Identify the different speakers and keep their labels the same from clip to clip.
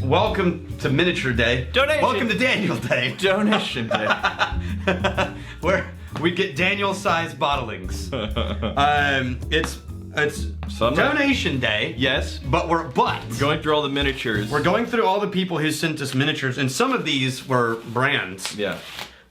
Speaker 1: welcome to Miniature Day.
Speaker 2: Donation.
Speaker 1: Welcome to Daniel Day.
Speaker 2: Donation day.
Speaker 1: Where we get Daniel-sized bottlings. It's donation day.
Speaker 2: Yes.
Speaker 1: But we're
Speaker 2: Going through all the miniatures.
Speaker 1: we're going through all the people who sent us miniatures, and some of these were brands.
Speaker 2: Yeah.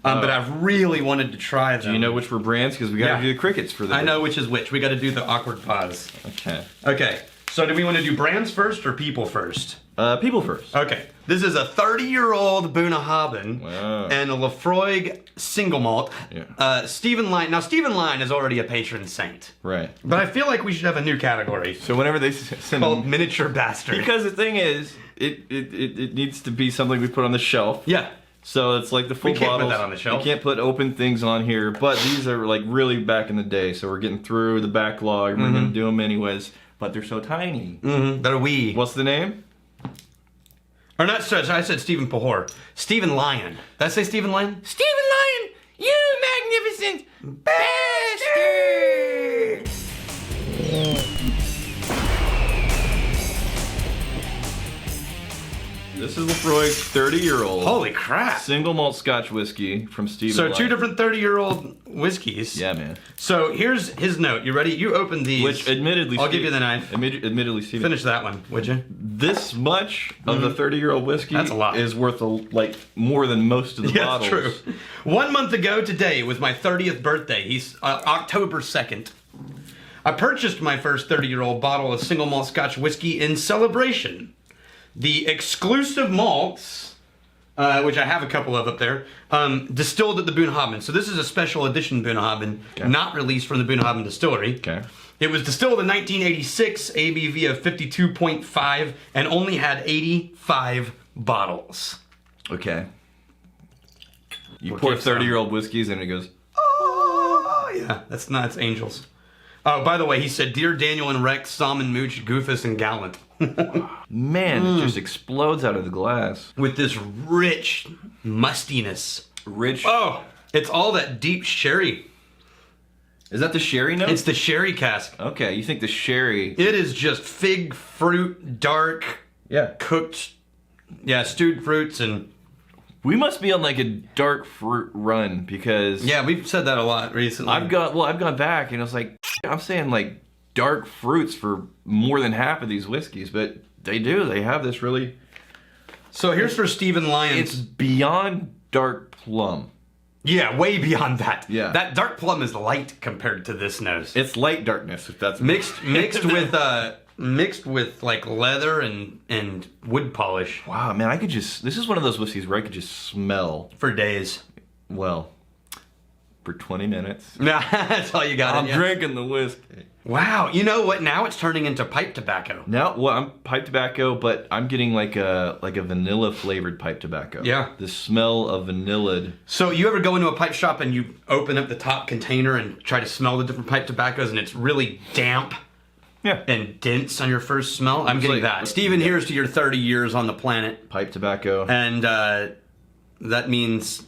Speaker 1: But I've really wanted to try them.
Speaker 2: Do you know which were brands? Because we got to do the crickets for the.
Speaker 1: I know which is which. We got to do the awkward pause.
Speaker 2: Okay.
Speaker 1: Okay. So do we want to do brands first or people first?
Speaker 2: People first.
Speaker 1: Okay. This is a 30-year-old Bunnahabhain and a Laphroaig single malt.
Speaker 2: Yeah.
Speaker 1: Stephen Line. Now, Stephen Line is already a patron saint.
Speaker 2: Right.
Speaker 1: But I feel like we should have a new category
Speaker 2: So whenever they send
Speaker 1: called Miniature Bastard.
Speaker 2: because the thing is, it needs to be something we put on the shelf.
Speaker 1: Yeah.
Speaker 2: So it's like the full
Speaker 1: We can't put
Speaker 2: bottles.
Speaker 1: that on the shelf.
Speaker 2: You can't put open things on here, but these are like really back in the day. So we're getting through the backlog. And we're gonna do them anyways, but they're so tiny.
Speaker 1: They're wee.
Speaker 2: What's the name?
Speaker 1: Or not such. I said Stephen Pahor. Stephen Lyon. Did I say Stephen Lyon?
Speaker 2: Stephen Lyon, you magnificent bastard! This is Laphroaig's 30-year-old
Speaker 1: Holy crap.
Speaker 2: single malt Scotch whiskey from Stephen
Speaker 1: So
Speaker 2: Lyon.
Speaker 1: two different 30-year-old whiskeys.
Speaker 2: Yeah, man.
Speaker 1: So here's his note. You ready? You open these.
Speaker 2: Which, admittedly,
Speaker 1: I'll give you the knife.
Speaker 2: Admittedly, Stephen,
Speaker 1: Finish that one, would you?
Speaker 2: this much of the 30-year-old whiskey
Speaker 1: That's a lot.
Speaker 2: is worth like more than most of the
Speaker 1: Yeah,
Speaker 2: bottles.
Speaker 1: that's true. 1 month ago today was my 30th birthday. He's October 2nd. I purchased my first 30-year-old bottle of single malt Scotch whiskey in celebration. The exclusive malts, which I have a couple of up there, distilled at the Bunnahabhain. So this is a special edition Bunnahabhain, not released from the Bunnahabhain distillery.
Speaker 2: Okay.
Speaker 1: It was distilled in 1986, ABV of 52.5, and only had 85 bottles.
Speaker 2: Okay. You
Speaker 1: We'll
Speaker 2: pour
Speaker 1: give some.
Speaker 2: 30-year-old whiskeys and it goes.
Speaker 1: Oh, yeah, that's angels. Oh, by the way, he said, "Dear Daniel and Rex, Salmon Mooch, Goofus, and Gallant."
Speaker 2: Man, it just explodes out of the glass.
Speaker 1: With this rich mustiness.
Speaker 2: Rich.
Speaker 1: Oh, it's all that deep sherry.
Speaker 2: Is that the sherry note?
Speaker 1: It's the sherry cask.
Speaker 2: Okay, you think the sherry.
Speaker 1: It is just fig fruit, dark, cooked, stewed fruits, and
Speaker 2: We must be on like a dark fruit run because
Speaker 1: yeah, we've said that a lot recently.
Speaker 2: I've gone back and I was like, I'm saying like dark fruits for more than half of these whiskeys, but they have this really.
Speaker 1: So here's for Stephen Lyons.
Speaker 2: It's beyond dark plum.
Speaker 1: Yeah, way beyond that.
Speaker 2: Yeah.
Speaker 1: That dark plum is light compared to this nose.
Speaker 2: It's light darkness, if that's
Speaker 1: Mixed with like leather and wood polish
Speaker 2: Wow, man, this is one of those whiskeys where I could just smell,
Speaker 1: for days.
Speaker 2: well, for 20 minutes.
Speaker 1: Nah, that's all you got.
Speaker 2: I'm drinking the whiskey.
Speaker 1: Wow, you know what? Now it's turning into pipe tobacco.
Speaker 2: Now, well, I'm pipe tobacco, but I'm getting like a vanilla flavored pipe tobacco.
Speaker 1: Yeah.
Speaker 2: The smell of vanilla.
Speaker 1: So you ever go into a pipe shop and you open up the top container and try to smell the different pipe tobaccos and it's really damp
Speaker 2: Yeah.
Speaker 1: and dense on your first smell? I'm getting that. Stephen, here's to your 30 years on the planet.
Speaker 2: Pipe tobacco.
Speaker 1: And that means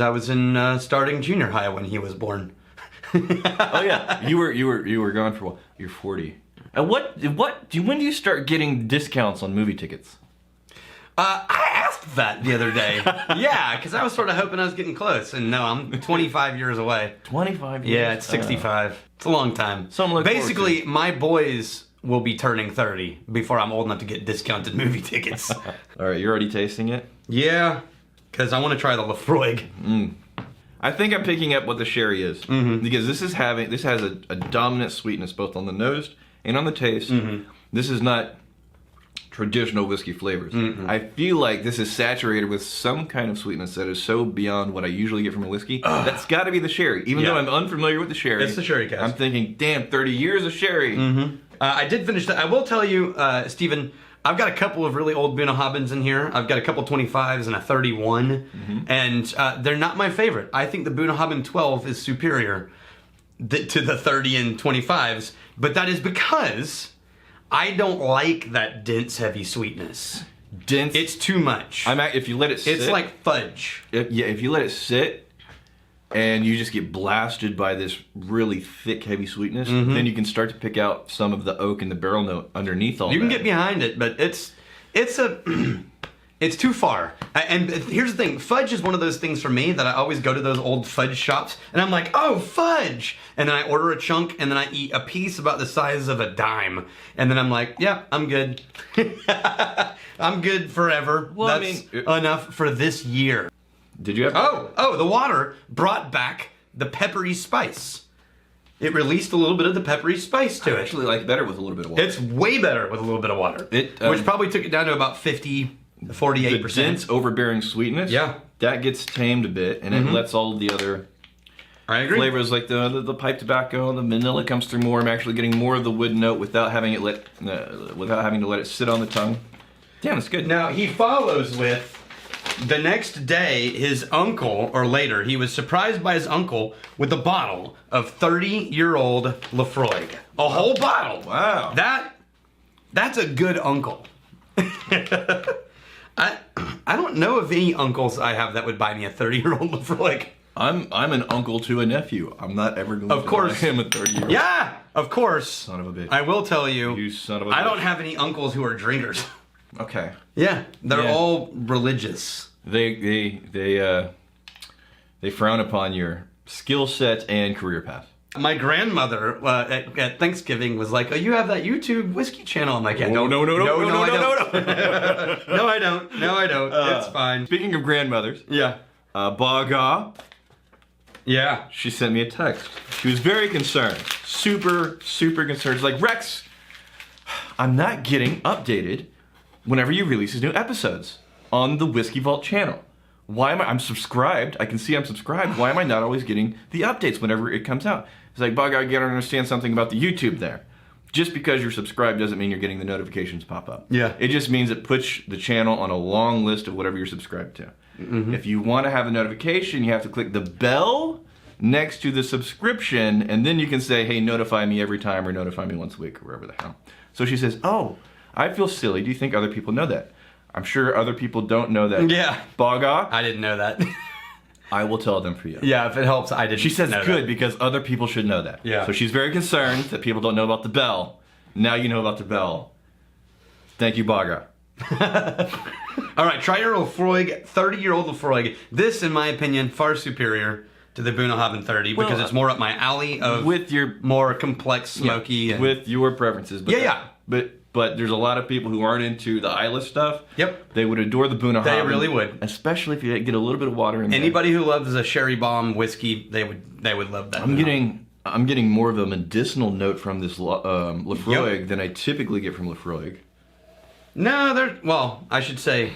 Speaker 1: I was in starting junior high when he was born.
Speaker 2: Oh yeah, you were gone for a while. You're 40. And when do you start getting discounts on movie tickets?
Speaker 1: I asked that the other day. Yeah, because I was sort of hoping I was getting close, and no, I'm 25 years away.
Speaker 2: 25 years.
Speaker 1: Yeah, it's 65. It's a long time.
Speaker 2: So I'm looking forward
Speaker 1: Basically,
Speaker 2: to.
Speaker 1: my boys will be turning 30 before I'm old enough to get discounted movie tickets.
Speaker 2: All right, you're already tasting it.
Speaker 1: Yeah, because I want to try the Laphroaig.
Speaker 2: I think I'm picking up what the sherry is because this has a dominant sweetness both on the nose and on the taste. This is not traditional whiskey flavors. I feel like this is saturated with some kind of sweetness that is so beyond what I usually get from a whiskey. That's got to be the sherry. Even though I'm unfamiliar with the sherry,
Speaker 1: It's the sherry cask.
Speaker 2: I'm thinking, damn, 30 years of sherry.
Speaker 1: I did finish that. I will tell you, Stephen, I've got a couple of really old Bunnahabhains in here. I've got a couple 25s and a 31. And they're not my favorite. I think the Bunnahabhain 12 is superior to the 30 and 25s. But that is because I don't like that dense, heavy sweetness.
Speaker 2: Dense.
Speaker 1: It's too much.
Speaker 2: If you let it sit.
Speaker 1: It's like fudge.
Speaker 2: If you let it sit, and you just get blasted by this really thick, heavy sweetness. Then you can start to pick out some of the oak and the barrel note underneath all that.
Speaker 1: You can get behind it, but it's it's too far. And here's the thing, fudge is one of those things for me that I always go to those old fudge shops, and I'm like, oh, fudge! And then I order a chunk, and then I eat a piece about the size of a dime. And then I'm like, yeah, I'm good. I'm good forever.
Speaker 2: Well,
Speaker 1: That's enough for this year.
Speaker 2: Did you have...
Speaker 1: Oh, the water brought back the peppery spice. It released a little bit of the peppery spice to
Speaker 2: I
Speaker 1: it.
Speaker 2: actually like it better with a little bit of water.
Speaker 1: It's way better with a little bit of water. Which probably took it down to about 48%.
Speaker 2: The dense, overbearing sweetness, that gets tamed a bit, and it lets all of the other flavors, like the pipe tobacco, the vanilla comes through more. I'm actually getting more of the wood note without having to let it sit on the tongue. Damn, it's good.
Speaker 1: Now he follows with the next day. His uncle, or later, he was surprised by his uncle with a bottle of 30-year-old Laphroaig. A whole bottle.
Speaker 2: Wow.
Speaker 1: That's a good uncle. I don't know of any uncles I have that would buy me a 30-year-old Laphroaig.
Speaker 2: I'm an uncle to a nephew. I'm not ever going to buy him a 30-year-old.
Speaker 1: Yeah, of course.
Speaker 2: Son of a bitch.
Speaker 1: I will tell you.
Speaker 2: You son of a bitch.
Speaker 1: I don't have any uncles who are drinkers.
Speaker 2: Okay.
Speaker 1: Yeah, they're all religious.
Speaker 2: They frown upon your skill set and career path.
Speaker 1: My grandmother at Thanksgiving was like, "Oh, you have that YouTube whiskey channel?" I'm like, "Yeah,
Speaker 2: no,
Speaker 1: no, I don't. No, I don't. It's fine."
Speaker 2: Speaking of grandmothers,
Speaker 1: Yeah,
Speaker 2: Baga,
Speaker 1: yeah.
Speaker 2: she sent me a text. She was very concerned, super concerned. She's like, Rex, I'm not getting updated whenever you release these new episodes on the Whiskey Vault channel. Why am I'm subscribed? I can see I'm subscribed. Why am I not always getting the updates whenever it comes out? It's like, Bug, I gotta understand something about the YouTube there. Just because you're subscribed doesn't mean you're getting the notifications pop up.
Speaker 1: Yeah.
Speaker 2: It just means it puts the channel on a long list of whatever you're subscribed to. If you want to have a notification, you have to click the bell next to the subscription, and then you can say, hey, notify me every time, or notify me once a week, or wherever the hell. So she says, oh, I feel silly. Do you think other people know that? I'm sure other people don't know that.
Speaker 1: Yeah.
Speaker 2: Baga,
Speaker 1: I didn't know that.
Speaker 2: I will tell them for you.
Speaker 1: Yeah, if it helps, I didn't.
Speaker 2: She says
Speaker 1: know
Speaker 2: good
Speaker 1: that.
Speaker 2: because other people should know that.
Speaker 1: Yeah.
Speaker 2: So she's very concerned that people don't know about the bell. Now you know about the bell. Thank you, Baga.
Speaker 1: All right, try your Laphroaig, 30-year-old Laphroaig. This, in my opinion, far superior to the Bunnahabhain 30 because it's more up my alley of
Speaker 2: with your
Speaker 1: more complex, smoky. and
Speaker 2: with your preferences. But
Speaker 1: Yeah.
Speaker 2: But there's a lot of people who aren't into the Isla stuff.
Speaker 1: Yep.
Speaker 2: They would adore the Bunnahabhain.
Speaker 1: They really would.
Speaker 2: Especially if you get a little bit of water in there.
Speaker 1: Anybody who loves a sherry bomb whiskey, they would love that.
Speaker 2: I'm getting more of a medicinal note from this Laphroaig than I typically get from Laphroaig.
Speaker 1: No, well, I should say,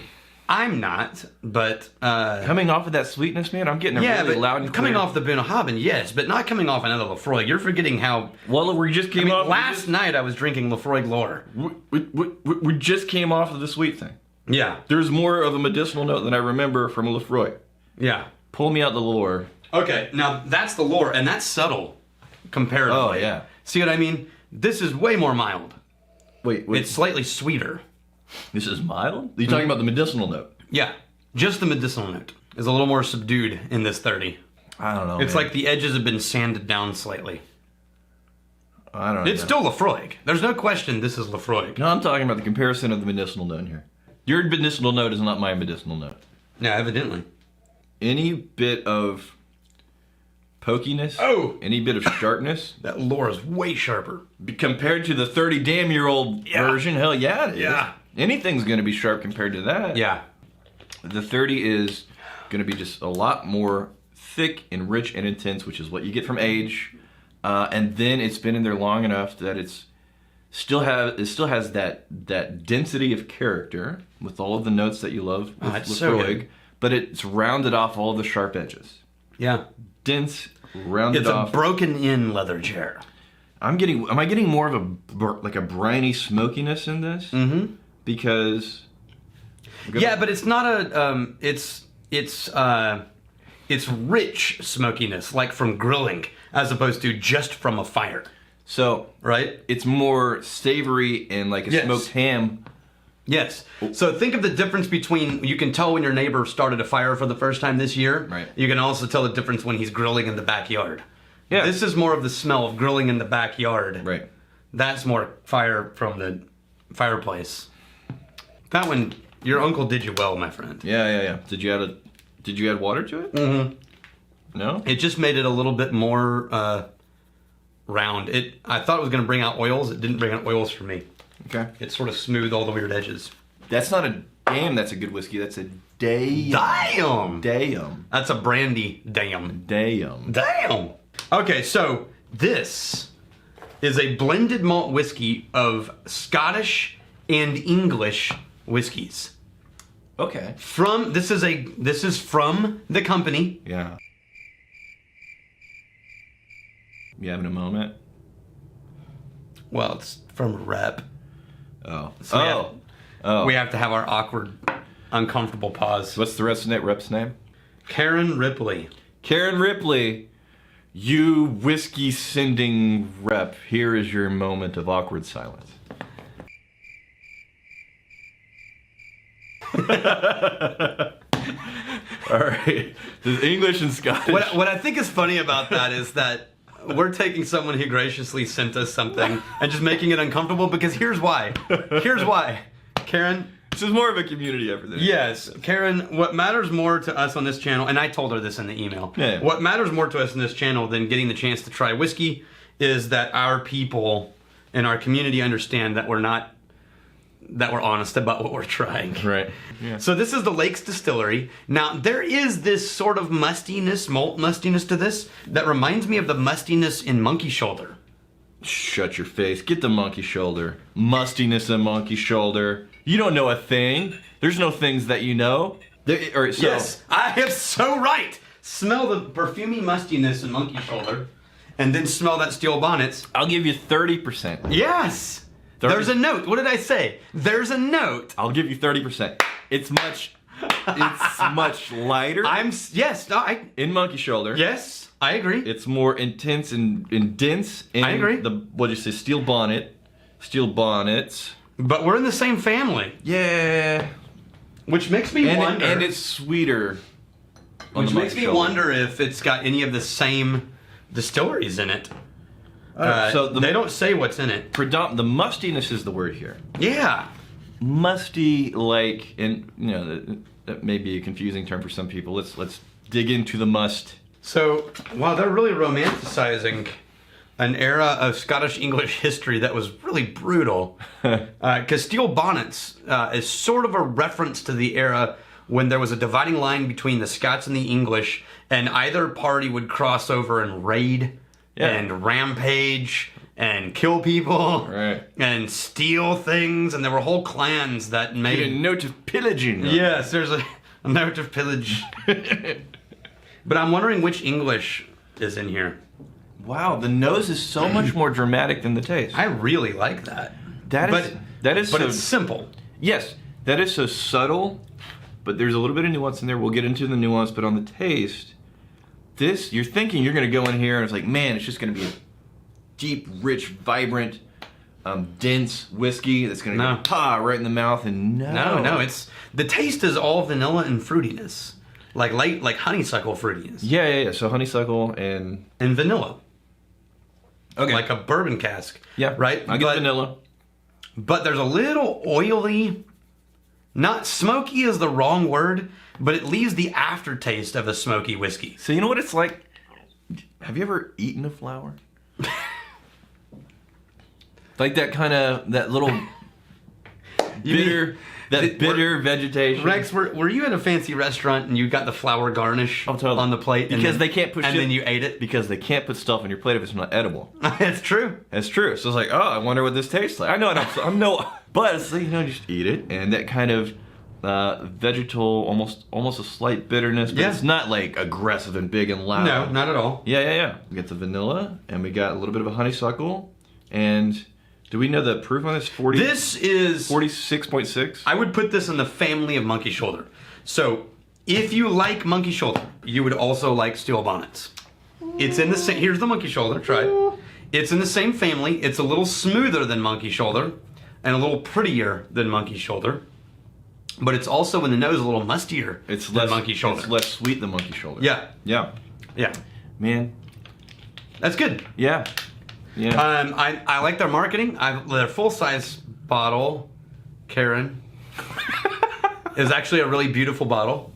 Speaker 1: I'm not, but
Speaker 2: Coming off of that sweetness, man, I'm getting a really loud and
Speaker 1: coming
Speaker 2: clear.
Speaker 1: off the Bunnahabhain, yes, but not coming off another Laphroaig. You're forgetting how.
Speaker 2: Well, we just came off.
Speaker 1: Last night I was drinking Laphroaig Lore.
Speaker 2: We just came off of the sweet thing.
Speaker 1: Yeah,
Speaker 2: There's more of a medicinal note than I remember from Laphroaig.
Speaker 1: yeah.
Speaker 2: Pull me out the lore.
Speaker 1: Okay, now that's the Lore, and that's subtle comparatively.
Speaker 2: Oh, yeah.
Speaker 1: See what I mean? This is way more mild.
Speaker 2: Wait.
Speaker 1: It's slightly sweeter.
Speaker 2: This is mild? Are you talking about the medicinal note?
Speaker 1: Yeah, just the medicinal note is a little more subdued in this 30.
Speaker 2: I don't know.
Speaker 1: It's
Speaker 2: man.
Speaker 1: like the edges have been sanded down slightly.
Speaker 2: I don't know.
Speaker 1: It's still Laphroaig. There's no question this is Laphroaig.
Speaker 2: No, I'm talking about the comparison of the medicinal note here. Your medicinal note is not my medicinal note.
Speaker 1: Yeah, evidently.
Speaker 2: Any bit of pokiness, any bit of sharpness,
Speaker 1: That Lore is way sharper.
Speaker 2: compared to the 30-damn-year-old version, hell yeah, it is.
Speaker 1: Yeah.
Speaker 2: Anything's going to be sharp compared to that.
Speaker 1: Yeah.
Speaker 2: The 30 is going to be just a lot more thick and rich and intense, which is what you get from age. And then it's been in there long enough that it still has that density of character with all of the notes that you love with
Speaker 1: it's so
Speaker 2: Laphroaig,
Speaker 1: good.
Speaker 2: but it's rounded off all the sharp edges.
Speaker 1: Yeah.
Speaker 2: Dense, rounded
Speaker 1: It's
Speaker 2: off.
Speaker 1: a broken-in leather chair.
Speaker 2: Am I getting more of a briny smokiness in this? Mm-hmm. Because
Speaker 1: Yeah, but it's not a it's rich smokiness, like from grilling, as opposed to just from a fire.
Speaker 2: so
Speaker 1: Right?
Speaker 2: it's more savory and like a
Speaker 1: Yes.
Speaker 2: smoked ham
Speaker 1: Yes. So think of the difference between, you can tell when your neighbor started a fire for the first time this year.
Speaker 2: Right.
Speaker 1: You can also tell the difference when he's grilling in the backyard.
Speaker 2: Yeah.
Speaker 1: This is more of the smell of grilling in the backyard.
Speaker 2: Right.
Speaker 1: That's more fire from the fireplace. That one, your uncle did you well, my friend.
Speaker 2: Yeah. Did you add water to it?
Speaker 1: Mm-hmm.
Speaker 2: No?
Speaker 1: It just made it a little bit more round. I thought it was going to bring out oils. It didn't bring out oils for me.
Speaker 2: Okay.
Speaker 1: It sort of smoothed all the weird edges.
Speaker 2: That's not a damn, that's a good whiskey. That's a damn.
Speaker 1: Damn. That's a brandy damn.
Speaker 2: Damn.
Speaker 1: Damn. Okay, so this is a blended malt whiskey of Scottish and English whiskeys.
Speaker 2: Okay.
Speaker 1: This is from the company.
Speaker 2: Yeah. You having a moment?
Speaker 1: Well, it's from a rep.
Speaker 2: Oh.
Speaker 1: So we have to have our awkward, uncomfortable pause.
Speaker 2: What's the rep's name?
Speaker 1: Karen Ripley.
Speaker 2: Karen Ripley, you whiskey sending rep, here is your moment of awkward silence. All right. There's English and Scottish.
Speaker 1: What I think is funny about that is that we're taking someone who graciously sent us something and just making it uncomfortable, because here's why. Here's why. Karen.
Speaker 2: This is more of a community effort than
Speaker 1: Yes. Karen, what matters more to us on this channel, and I told her this in the email,
Speaker 2: Yeah.
Speaker 1: What matters more to us in this channel than getting the chance to try whiskey is that our people in our community understand that we're honest about what we're trying.
Speaker 2: Right. Yeah.
Speaker 1: So this is the Lakes Distillery. Now, there is this sort of mustiness, malt mustiness to this that reminds me of the mustiness in Monkey Shoulder.
Speaker 2: Shut your face. Get the monkey shoulder. Mustiness and monkey shoulder. You don't know a thing. There's no things that you know.
Speaker 1: Yes, I am so right. Smell the perfumey mustiness in Monkey Shoulder, and then smell that steel bonnets.
Speaker 2: I'll give you 30%.
Speaker 1: Yes.
Speaker 2: 30.
Speaker 1: There's a note. What did I say? There's a note.
Speaker 2: I'll give you 30%. It's much lighter. In monkey shoulder.
Speaker 1: Yes, I agree.
Speaker 2: It's more intense and dense. In
Speaker 1: I agree.
Speaker 2: What'd you say? Steel bonnets.
Speaker 1: But we're in the same family.
Speaker 2: Yeah.
Speaker 1: Which makes me wonder.
Speaker 2: And it's sweeter.
Speaker 1: Which makes me wonder if it's got any of the same distilleries in it. They don't say what's in it.
Speaker 2: The mustiness is the word here.
Speaker 1: Yeah.
Speaker 2: Musty, like, and you know that may be a confusing term for some people. Let's dig into the must.
Speaker 1: So, wow, they're really romanticizing an era of Scottish-English history that was really brutal. Because steel bonnets is sort of a reference to the era when there was a dividing line between the Scots and the English, and either party would cross over and raid and rampage and kill people and steal things, and there were whole clans that made
Speaker 2: a note of pillaging.
Speaker 1: Yes, there's a note of pillage. But I'm wondering which English is in here.
Speaker 2: Wow, the nose is so much more dramatic than the taste.
Speaker 1: I really like that.
Speaker 2: But
Speaker 1: it's simple.
Speaker 2: Yes, that is so subtle, but there's a little bit of nuance in there. We'll get into the nuance, but on the taste, you're thinking you're going to go in here and it's like, man, it's just going to be a deep, rich, vibrant, dense whiskey that's going to go right in the mouth. And
Speaker 1: no, the taste is all vanilla and fruitiness, like honeysuckle fruitiness.
Speaker 2: Yeah. So honeysuckle and
Speaker 1: vanilla.
Speaker 2: Okay.
Speaker 1: Like a bourbon cask.
Speaker 2: Yeah.
Speaker 1: Right?
Speaker 2: I get vanilla.
Speaker 1: But there's a little oily, not smoky is the wrong word, but it leaves the aftertaste of a smoky whiskey.
Speaker 2: So you know what it's like? Have you ever eaten a flower? Like that little bitter... bitter vegetation.
Speaker 1: Rex, were you at a fancy restaurant and you got the flower garnish on the plate?
Speaker 2: Because they can't put
Speaker 1: and then you ate it?
Speaker 2: Because they can't put stuff on your plate if it's not edible.
Speaker 1: It's true.
Speaker 2: It's true. So it's like, oh, I wonder what this tastes like. I know but it's like, just eat it. And that kind of vegetal, almost a slight bitterness, but it's not like aggressive and big and loud.
Speaker 1: No, not at all.
Speaker 2: Yeah. We got the vanilla, and we got a little bit of a honeysuckle, and... Do we know the proof on this?
Speaker 1: This is
Speaker 2: 46.6.
Speaker 1: I would put this in the family of Monkey Shoulder. So, if you like Monkey Shoulder, you would also like steel bonnets. It's in the same. Here's the Monkey Shoulder. Try it. It's in the same family. It's a little smoother than Monkey Shoulder. and a little prettier than Monkey Shoulder. But it's also in the nose a little mustier than Monkey Shoulder.
Speaker 2: It's less sweet than Monkey Shoulder.
Speaker 1: Yeah.
Speaker 2: Yeah.
Speaker 1: Yeah.
Speaker 2: Man.
Speaker 1: That's good.
Speaker 2: Yeah. Yeah.
Speaker 1: I like their marketing. Their full-size bottle, Karen, is actually a really beautiful bottle.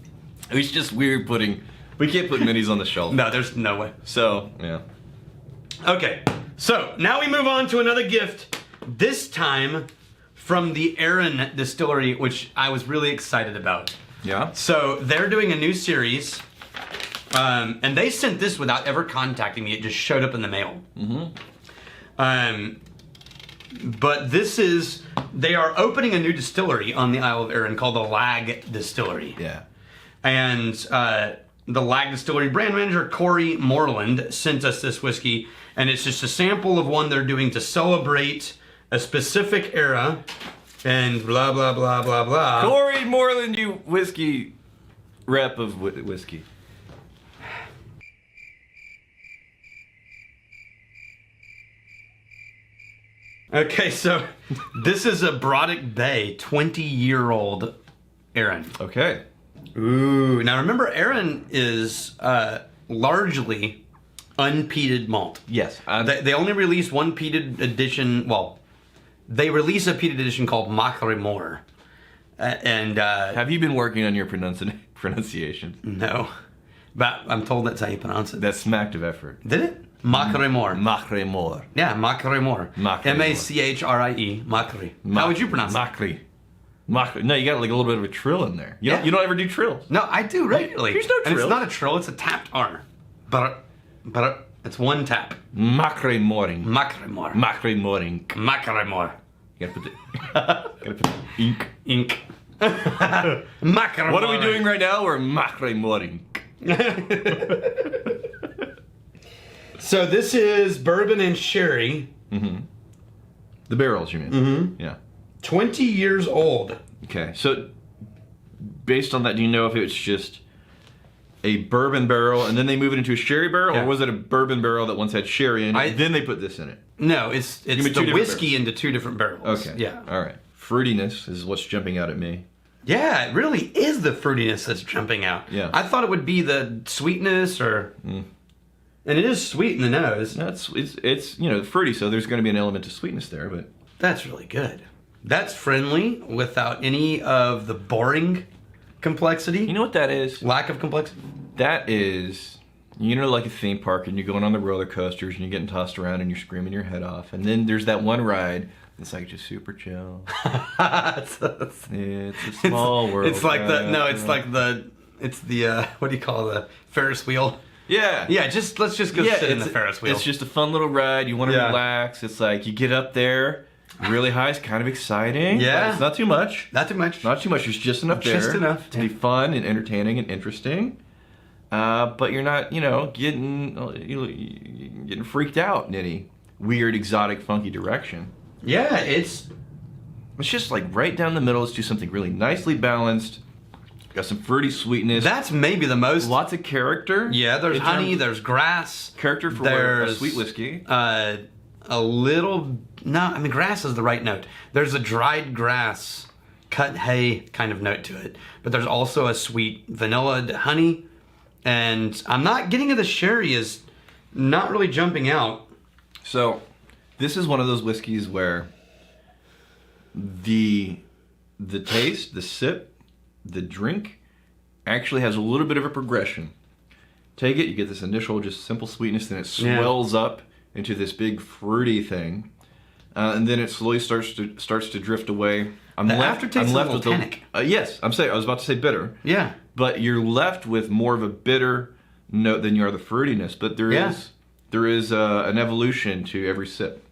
Speaker 2: It's just weird we can't put minis on the shelf.
Speaker 1: No, there's no way.
Speaker 2: So, yeah.
Speaker 1: Okay, so now we move on to another gift. This time from the Arran Distillery, which I was really excited about.
Speaker 2: Yeah?
Speaker 1: So they're doing a new series, and they sent this without ever contacting me. It just showed up in the mail. But they are opening a new distillery on the Isle of Arran called the Lag Distillery.
Speaker 2: Yeah.
Speaker 1: And the Lag Distillery brand manager, Corey Moreland, sent us this whiskey. And it's just a sample of one they're doing to celebrate a specific era. And blah, blah, blah, blah, blah.
Speaker 2: Corey Moreland, you whiskey rep of whiskey.
Speaker 1: Okay, so this is a Brodick Bay 20-year-old Arran.
Speaker 2: Okay.
Speaker 1: Ooh, now remember, Arran is largely unpeated malt.
Speaker 2: Yes.
Speaker 1: They only release one peated edition. Well, they release a peated edition called Macrimore.
Speaker 2: Have you been working on your pronunciation?
Speaker 1: No, but I'm told that's how you pronounce it.
Speaker 2: That smacked of effort.
Speaker 1: Did it? Macrimore.
Speaker 2: Macrimore.
Speaker 1: Yeah, Macrimore. M-A-C-H-R-I-E. Macri. How would you pronounce it?
Speaker 2: Macri. No, you got like a little bit of a trill in there. You don't ever do trills.
Speaker 1: No, I do regularly.
Speaker 2: There's no
Speaker 1: And
Speaker 2: trill.
Speaker 1: it's not a trill, it's a tapped R. But it's one tap.
Speaker 2: Macrimore.
Speaker 1: Macrimore.
Speaker 2: Macrimore.
Speaker 1: Macrimore.
Speaker 2: You gotta put the ink.
Speaker 1: Ink. Macrimore.
Speaker 2: What are we doing right now? We're Macrimore.
Speaker 1: So this is bourbon and sherry.
Speaker 2: The barrels, you mean? Yeah.
Speaker 1: 20 years old.
Speaker 2: Okay, so based on that, do you know if it's just a bourbon barrel and then they move it into a sherry barrel, or was it a bourbon barrel that once had sherry in it, then they put this in it?
Speaker 1: No, it's the whiskey into two different barrels.
Speaker 2: Okay.
Speaker 1: Yeah.
Speaker 2: All right. Fruitiness is what's jumping out at me.
Speaker 1: Yeah, it really is the fruitiness that's jumping out.
Speaker 2: Yeah.
Speaker 1: I thought it would be the sweetness and it is sweet in the nose.
Speaker 2: No, it's fruity, so there's going to be an element of sweetness there, but
Speaker 1: That's really good. That's friendly without any of the boring complexity.
Speaker 2: you know what that is?
Speaker 1: Lack of complexity.
Speaker 2: That is, like a theme park and you're going on the roller coasters and you're getting tossed around and you're screaming your head off. And then there's that one ride that's like just super chill. It's a small world.
Speaker 1: It's like it's the what do you call the Ferris wheel?
Speaker 2: Yeah.
Speaker 1: Yeah, let's just go sit in the Ferris wheel.
Speaker 2: It's just a fun little ride. You want to relax. It's like you get up there, really high. It's kind of exciting.
Speaker 1: Yeah.
Speaker 2: But it's not too much.
Speaker 1: Not too much.
Speaker 2: Not too much. There's just enough there.
Speaker 1: Just enough.
Speaker 2: To be fun and entertaining and interesting. But you're not, getting freaked out in any weird, exotic, funky direction.
Speaker 1: Yeah, it's
Speaker 2: just like right down the middle. Let's do something really nicely balanced. Got some fruity sweetness.
Speaker 1: That's maybe the most.
Speaker 2: Lots of character.
Speaker 1: Yeah, there's honey, there's grass.
Speaker 2: Character for a sweet whiskey.
Speaker 1: A little. No, I mean, grass is the right note. There's a dried grass, cut hay kind of note to it. But there's also a sweet vanilla honey. And I'm not getting to the sherry is not really jumping out.
Speaker 2: So, this is one of those whiskeys where the taste, the sip, the drink actually has a little bit of a progression. Take it, you get this initial just simple sweetness, then it swells up into this big fruity thing, and then it slowly starts to drift away.
Speaker 1: The aftertaste is a little tannic.
Speaker 2: Yes, I was about to say bitter.
Speaker 1: Yeah.
Speaker 2: But you're left with more of a bitter note than you are the fruitiness. But there is an evolution to every sip.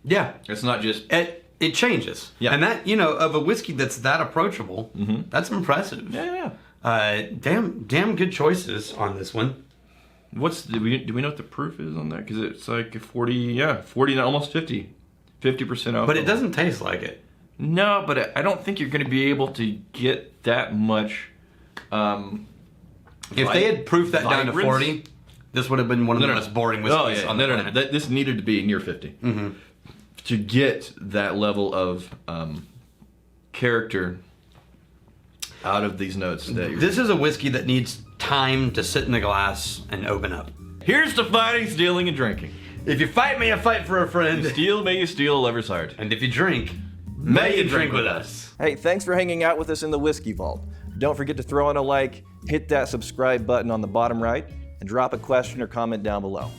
Speaker 1: Yeah.
Speaker 2: It's not just...
Speaker 1: It changes. Yeah. And that, of a whiskey that's that approachable, that's impressive.
Speaker 2: Yeah.
Speaker 1: Damn good choices on this one.
Speaker 2: Do we know what the proof is on that? Because it's like 40, almost 50% alcohol.
Speaker 1: But it doesn't taste like it.
Speaker 2: No, but I don't think you're going to be able to get that much.
Speaker 1: If they had proofed that down to 40, this would have been one of the most boring whiskeys on the planet.
Speaker 2: This needed to be near 50. to get that level of character out of these notes.
Speaker 1: This is a whiskey that needs time to sit in the glass and open up.
Speaker 2: Here's to fighting, stealing, and drinking.
Speaker 1: If you fight, may you fight for a friend.
Speaker 2: Steal, may you steal a lover's heart.
Speaker 1: And if you drink, may you drink with us.
Speaker 3: Hey, thanks for hanging out with us in the Whiskey Vault. Don't forget to throw in a like, hit that subscribe button on the bottom right, and drop a question or comment down below.